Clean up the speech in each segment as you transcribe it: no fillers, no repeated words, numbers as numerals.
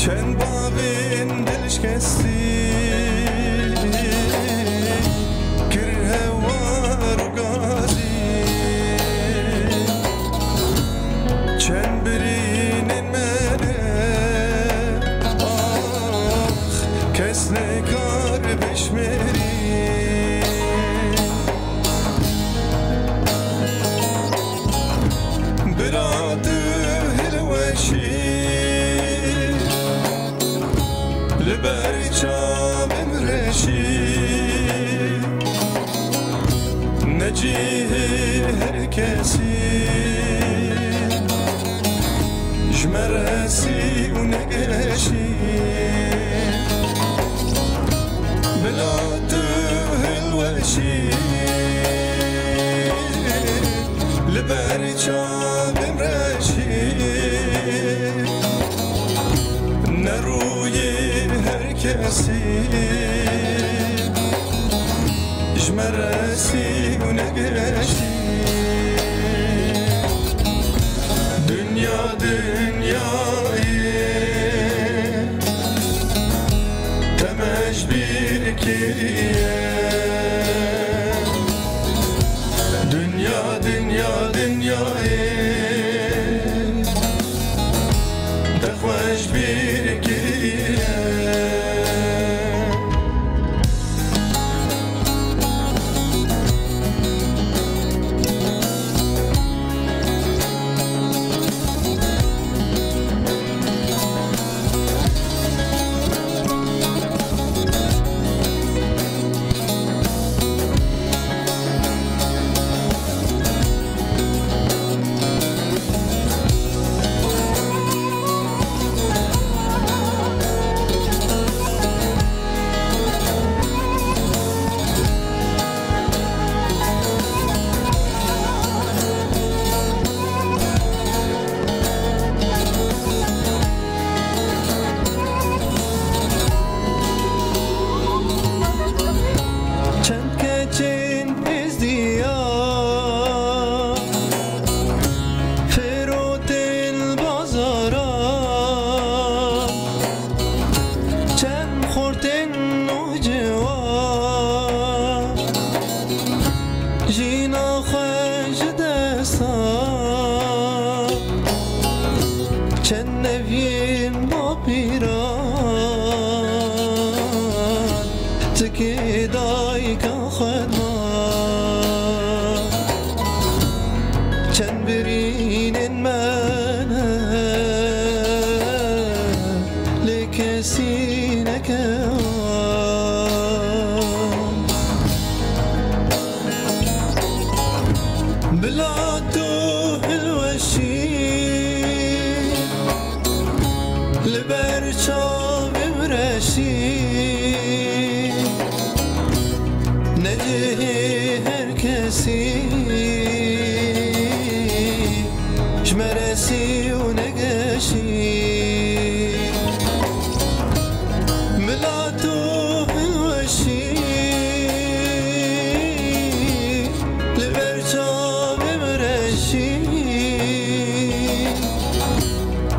Çen bavin diliş kesti Gir hevar gazi Çen birinin mene Ah kesne kar beşmeri Biradı hilveşi لبرچام رشی نجیه هر کسی جمرسی و نگشی بلاد هلوشی لبرچام رشی نروی herkesi jmeresi unegeşi dünya dünyayı temej bir kiye dünya dünya dünyayı tehveş bir kiye Çennevin bapiran Tıkiday kahedma Çen birinin mene Lekesine kevan Biladu hilveşi لبرچاوم رشی نجه هر کسی جمرسی و نگشی ملاتو هلوشی لبرچاوم رشی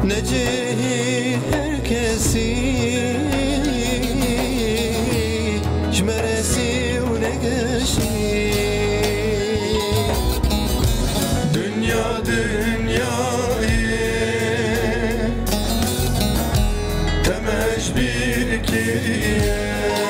نجه herkesi jmeresi unegeşi dünya dünyayı temej bir kiye